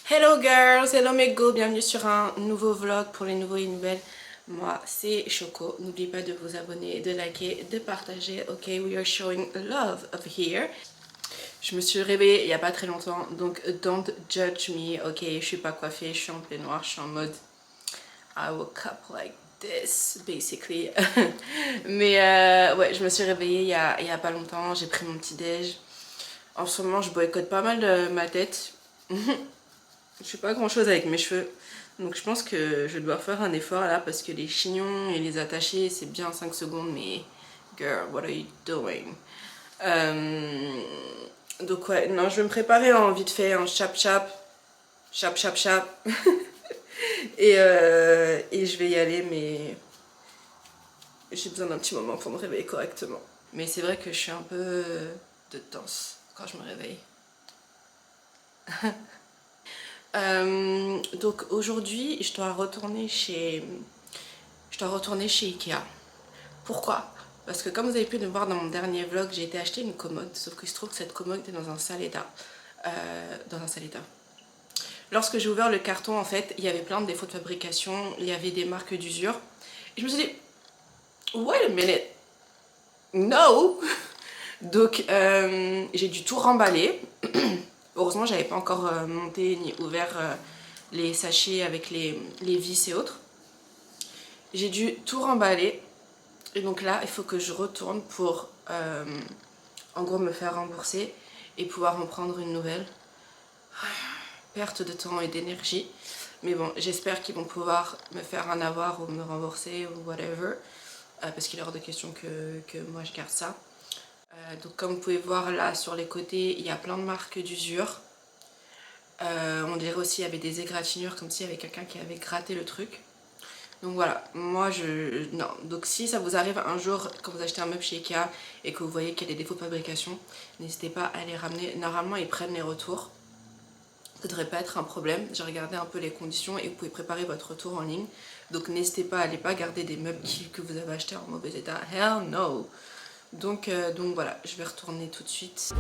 Hello girls, hello mes go, bienvenue sur un nouveau vlog pour les nouveaux et nouvelles. Moi c'est Choco, n'oubliez pas de vous abonner, de liker, de partager, ok, we are showing love of here. Je me suis réveillée il n'y a pas très longtemps, donc don't judge me, ok, je suis pas coiffée, je suis en peignoir, je suis en mode I woke up like this, basically. Mais ouais, je me suis réveillée il y a pas longtemps, j'ai pris mon petit déj. En ce moment je boycotte pas mal de ma tête. Je fais pas grand chose avec mes cheveux, donc je pense que je dois faire un effort là parce que les chignons et les attachés c'est bien 5 secondes, mais girl, what are you doing? Donc ouais, non, je vais me préparer en vite fait, en chap chap et je vais y aller, mais j'ai besoin d'un petit moment pour me réveiller correctement. Mais c'est vrai que je suis un peu de danse quand je me réveille. Donc aujourd'hui je dois retourner chez Ikea. Pourquoi? Parce que comme vous avez pu le voir dans mon dernier vlog, j'ai été acheter une commode, sauf qu'il se trouve que cette commode était dans un sale état. Lorsque j'ai ouvert le carton, en fait, il y avait plein de défauts de fabrication, il y avait des marques d'usure. Et je me suis dit, wait a minute, no. Donc j'ai dû tout remballer. Heureusement, j'avais pas encore monté ni ouvert les sachets avec les vis et autres. J'ai dû tout remballer. Et donc là, il faut que je retourne pour en gros me faire rembourser et pouvoir en prendre une nouvelle. Perte de temps et d'énergie. Mais bon, j'espère qu'ils vont pouvoir me faire un avoir ou me rembourser ou whatever. Parce qu'il est hors de question que moi je garde ça. Donc comme vous pouvez voir là sur les côtés, il y a plein de marques d'usure. On dirait aussi qu'il y avait des égratignures comme s'il y avait quelqu'un qui avait gratté le truc. Donc voilà, moi non. Donc si ça vous arrive un jour quand vous achetez un meuble chez Ikea et que vous voyez qu'il y a des défauts de fabrication, n'hésitez pas à les ramener. Normalement ils prennent les retours. Ça ne devrait pas être un problème. J'ai regardé un peu les conditions et vous pouvez préparer votre retour en ligne. Donc n'hésitez pas à aller pas garder des meubles que vous avez achetés en mauvais état. Hell no. Donc voilà, je vais retourner tout de suite.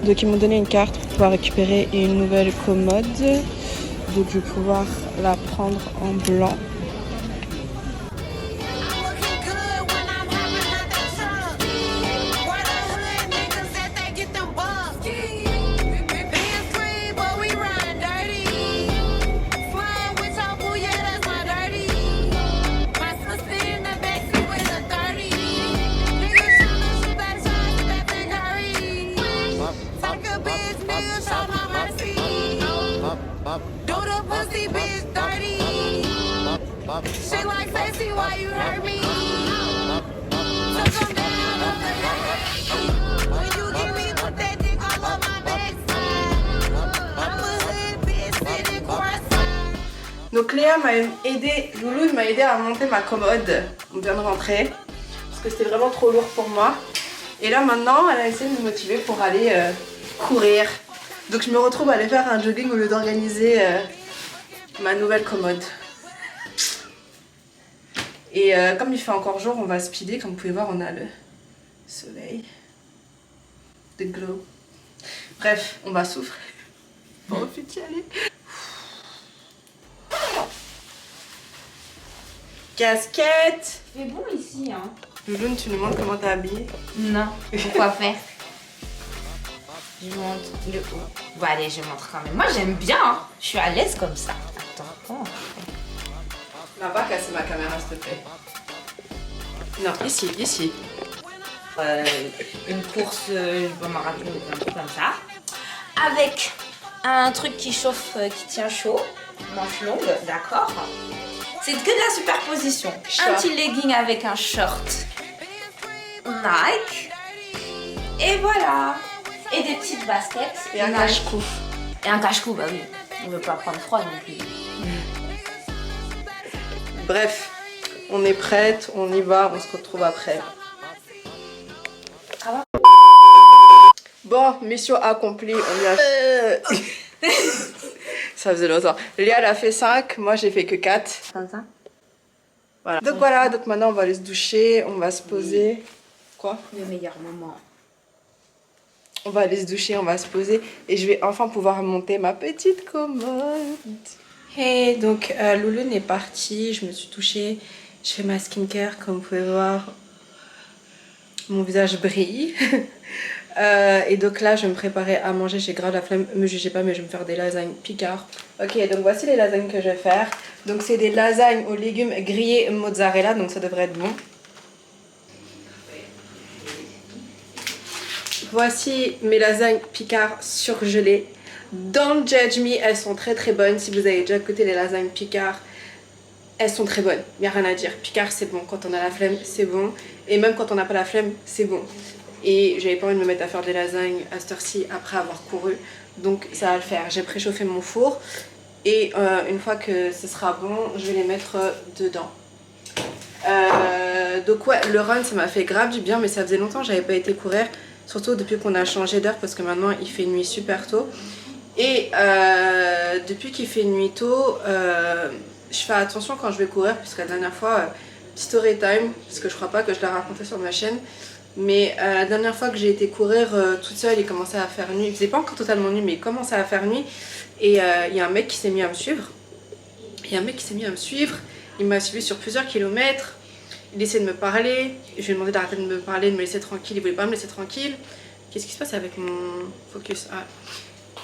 Donc ils m'ont donné une carte pour pouvoir récupérer une nouvelle commode. Donc je vais pouvoir la prendre en blanc. She like sexy, why you hurt me? So come down on the left. When you give me put that dick all on my backside. I'm a hood bitch sitting courtside. Donc Léa m'a aidé, Loulou m'a aidé à monter ma commode. On vient de rentrer parce que c'était vraiment trop lourd pour moi. Et là maintenant, elle a essayé de me motiver pour aller courir. Donc je me retrouve à aller faire un jogging au lieu d'organiser ma nouvelle commode. Et comme il fait encore jour, on va speeder. Comme vous pouvez voir, on a le soleil, the glow. Bref, on va souffrir. Pas envie d'y aller. Casquette. C'est bon ici, hein? Louloune, tu nous montres comment t'es habillée? Non, pourquoi faire? Je montre le haut. Bon allez, je montre quand même. Moi j'aime bien, hein. Je suis à l'aise comme ça. Attends. On va pas casser ma caméra, s'il te plaît. Non, ici. Une course, je vais m'en rappeler un truc comme ça. Avec un truc qui chauffe, qui tient chaud. Manche longue, d'accord. C'est que de la superposition. Short. Un petit legging avec un short Nike. Et voilà. Et des petites baskets. Et un Nike. cache-cou. Et un cache-cou, bah oui. On veut pas prendre froid non plus. Bref, on est prête, on y va, on se retrouve après. Ah Bon, mission accomplie, on y a... Ça faisait longtemps. Léa, elle a fait 5, moi j'ai fait que 4. Comme ça. Voilà. Donc voilà, donc maintenant on va aller se doucher, on va se poser. Quoi? Le meilleur moment. On va aller se doucher, on va se poser et je vais enfin pouvoir monter ma petite commode. Hey, donc Louloune est partie, je me suis douchée, je fais ma skincare, comme vous pouvez voir, mon visage brille. Et donc là, je vais me préparer à manger, j'ai grave la flemme, me jugez pas, mais je vais me faire des lasagnes Picard. Ok, donc voici les lasagnes que je vais faire. Donc c'est des lasagnes aux légumes grillés mozzarella, donc ça devrait être bon. Voici mes lasagnes Picard surgelées. Don't judge me, elles sont très très bonnes. Si vous avez déjà goûté les lasagnes Picard, elles sont très bonnes. Il n'y a rien à dire. Picard c'est bon. Quand on a la flemme, c'est bon. Et même quand on n'a pas la flemme, c'est bon. Et j'avais pas envie de me mettre à faire des lasagnes à cette heure-ci après avoir couru. Donc ça va le faire. J'ai préchauffé mon four. Et une fois que ce sera bon, je vais les mettre dedans. Donc ouais, le run ça m'a fait grave du bien. Mais ça faisait longtemps que j'avais pas été courir. Surtout depuis qu'on a changé d'heure parce que maintenant il fait nuit super tôt. Et depuis qu'il fait nuit tôt, je fais attention quand je vais courir. Puisque la dernière fois, petit story time, parce que je crois pas que je l'ai raconté sur ma chaîne. Mais la dernière fois que j'ai été courir toute seule, il commençait à faire nuit. Il faisait pas encore totalement nuit, mais il commençait à faire nuit. Et il y a un mec qui s'est mis à me suivre. Il m'a suivi sur plusieurs kilomètres. Il essayait de me parler. Je lui ai demandé d'arrêter de me parler, de me laisser tranquille. Il voulait pas me laisser tranquille. Qu'est-ce qui se passe avec mon focus?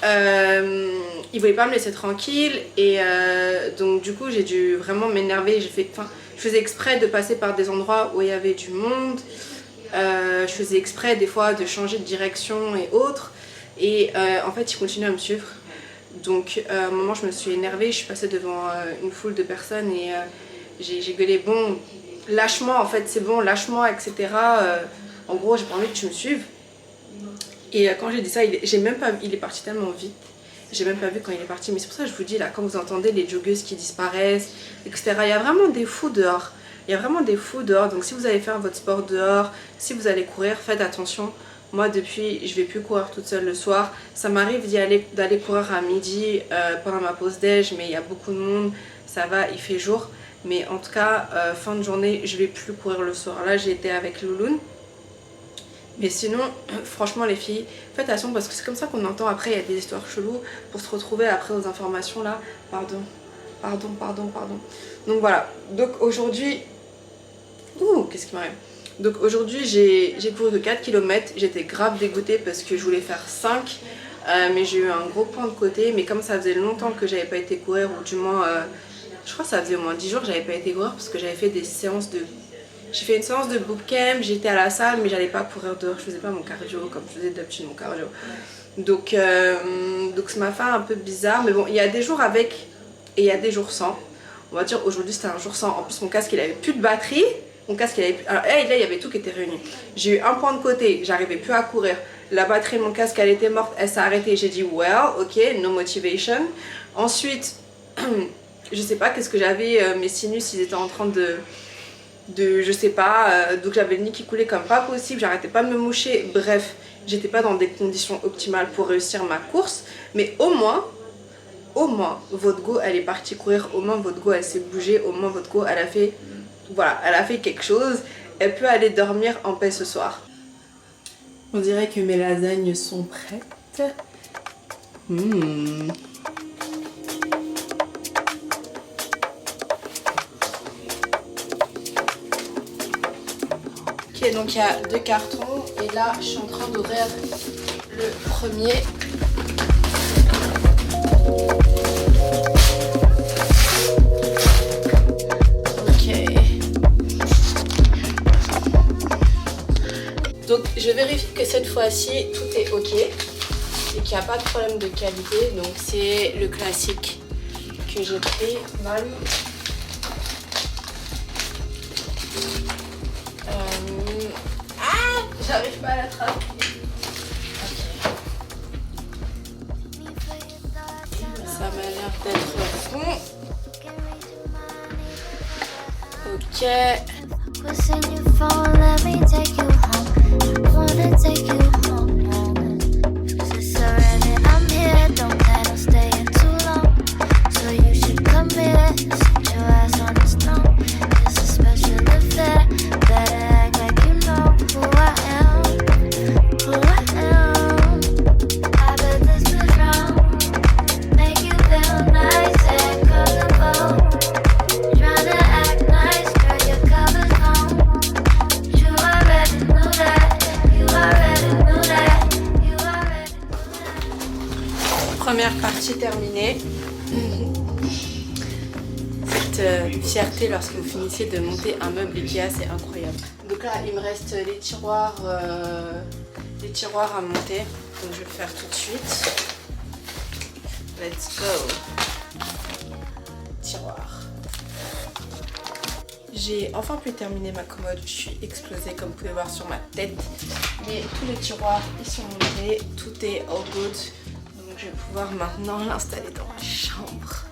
Il voulait pas me laisser tranquille. Et donc du coup j'ai dû vraiment m'énerver. Je faisais exprès de passer par des endroits où il y avait du monde. Je faisais exprès des fois de changer de direction et autres. Et en fait il continuait à me suivre. Donc à un moment je me suis énervée. Je suis passée devant une foule de personnes et j'ai gueulé bon. Lâche-moi en fait, c'est bon, lâche-moi, etc. En gros, j'ai pas envie que tu me suives. Et quand j'ai dit ça, il est parti tellement vite. J'ai même pas vu quand il est parti. Mais c'est pour ça que je vous dis là, quand vous entendez les joggeuses qui disparaissent, etc. Il y a vraiment des fous dehors. Donc si vous allez faire votre sport dehors, si vous allez courir, faites attention. Moi depuis, je vais plus courir toute seule le soir. Ça m'arrive d'aller courir à midi pendant ma pause déj, mais il y a beaucoup de monde. Ça va, il fait jour. Mais en tout cas, fin de journée, je vais plus courir le soir. Là, j'ai été avec Louloune. Mais sinon, franchement les filles, faites attention parce que c'est comme ça qu'on entend après, il y a des histoires cheloues pour se retrouver après aux informations là. Pardon. Donc voilà, donc aujourd'hui... qu'est-ce qui m'arrive? Donc aujourd'hui, j'ai couru que 4 km. J'étais grave dégoûtée parce que je voulais faire 5. Mais j'ai eu un gros point de côté. Mais comme ça faisait longtemps que j'avais pas été courir, ou du moins... je crois que ça faisait au moins 10 jours que j'avais pas été courir parce que j'avais fait des séances de... J'ai fait une séance de bootcamp, j'étais à la salle mais j'allais pas courir dehors, je faisais pas mon cardio comme je faisais d'habitude mon cardio. Donc ça m'a fait un peu bizarre, mais bon, il y a des jours avec et il y a des jours sans. On va dire aujourd'hui c'était un jour sans, en plus mon casque il avait plus de batterie, alors là il y avait tout qui était réuni. J'ai eu un point de côté, j'arrivais plus à courir, la batterie de mon casque elle était morte, elle s'est arrêtée, j'ai dit well, ok, no motivation. Ensuite... je sais pas qu'est-ce que j'avais, mes sinus ils étaient en train de je sais pas, donc j'avais le nez qui coulait comme pas possible, j'arrêtais pas de me moucher, bref, j'étais pas dans des conditions optimales pour réussir ma course, mais au moins votre go elle est partie courir, au moins votre go elle s'est bougée, au moins votre go elle a fait, voilà, elle a fait quelque chose, elle peut aller dormir en paix ce soir. On dirait que mes lasagnes sont prêtes. Ok, donc il y a 2 cartons et là je suis en train d'ouvrir le premier. Ok. Donc je vérifie que cette fois-ci tout est ok et qu'il n'y a pas de problème de qualité. Donc c'est le classique que j'ai pris. J'arrive pas à l'attraper. Ça m'a l'air d'être bon. Ok. Première partie terminée. Cette fierté lorsque vous finissez de monter un meuble Ikea, c'est incroyable. Donc là, il me reste les tiroirs à monter. Donc je vais le faire tout de suite. Let's go. Tiroir. J'ai enfin pu terminer ma commode. Je suis explosée comme vous pouvez voir sur ma tête. Mais tous les tiroirs, ils sont montés. Tout est all good. Donc je vais pouvoir maintenant l'installer dans ma chambre.